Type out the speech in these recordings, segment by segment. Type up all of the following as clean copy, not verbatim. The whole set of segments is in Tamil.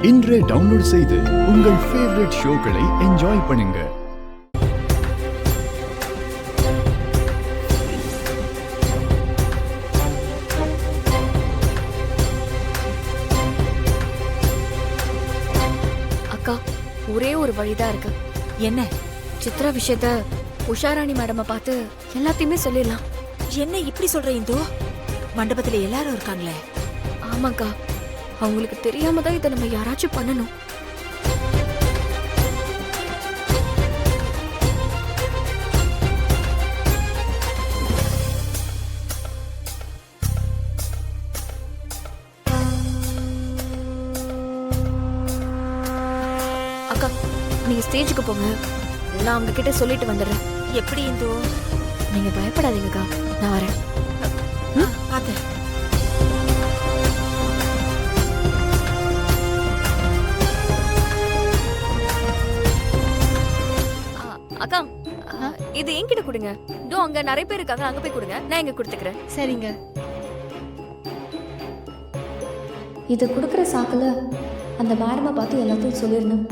இன்றே டவுன்லோட் செய்து உங்கள் ஃபேவரட் ஷோக்களை என்ஜாய் பண்ணுங்க. அக்கா, ஒரே ஒரு வழிதான் இருக்கு. என்ன? சித்ரா விஷயத்த உஷாராணி மேடமை பார்த்து எல்லாத்தையுமே சொல்லிடலாம். என்ன இப்படி சொல்ற இந்து? மண்டபத்துல எல்லாரும் இருக்காங்களே. ஆமாக்கா, அவங்களுக்கு தெரியாம தான் இதை நம்ம யாராச்சும் பண்ணணும். அக்கா, நீங்க ஸ்டேஜுக்கு போங்க, நான் அவங்க கிட்ட சொல்லிட்டு வந்துடுறேன். எப்படி இந்து? நீங்க பயப்படாதீங்கக்கா, நான் வரேன். பாத்து. அக்கா, இது என்கிட்ட கொடுங்க. இதோ அங்க நிறைய பேர் இருக்காங்க, அங்க போய் கொடுங்க, நான் இங்க கொடுத்துக்கிறேன். சரிங்க. இது கொடுக்குற சாக்குல அந்த மேடமை பார்த்து எல்லாத்தையும் சொல்லிடணும்.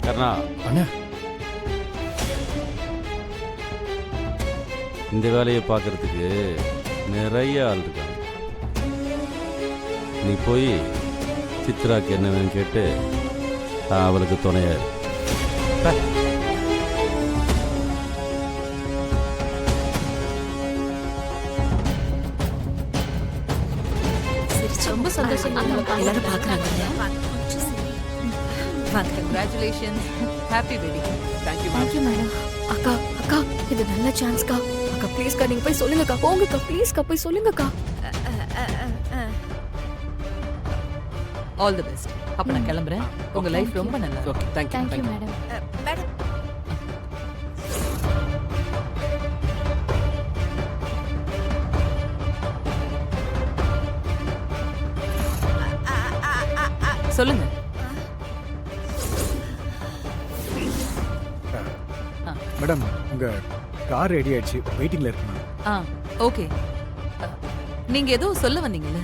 கர்ணா, அண்ணா, இந்த வேலையை பார்க்கறதுக்கு நிறைய ஆள் இருக்காங்க. நீ போய் சித்ராக்கு என்ன வேணும் கேட்டு அவளுக்கு துணையா இரு. ரொம்ப சந்தோஷம். எல்லாரும் பாக்குறாங்க. Congratulations, happy wedding. Thank you madam. அக்கா, அக்கா, இது நல்ல சான்ஸ்க்கா. அக்கா ப்ளீஸ்க்கா, நீங்க போய் சொல்லுங்கக்கா. போங்கக்கா, ப்ளீஸ்க்கா, போய் சொல்லுங்கக்கா. All the best. அப்ப நான் கிளம்புறேன். உங்க லைஃப் ரொம்ப நல்லா இருக்கும். Okay, thank you madam. மேடம், சொல்லுங்க. மேடம், உங்க கார் ரெடி ஆயிடுச்சு, வெயிட்டிங்ல இருக்கு மேம். ஓகே. நீங்க ஏதோ சொல்ல வந்தீங்கல்ல?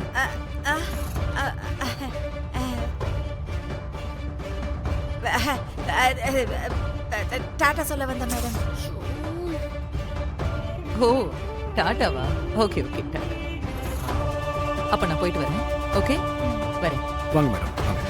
டாடா சொல்ல வந்த மேடம். ஓ, டாடாவா? Okay okay, tata. அப்ப நான் போயிட்டு வரேன். ஓகே, வரேன். வாங்க மேடம், வாங்க.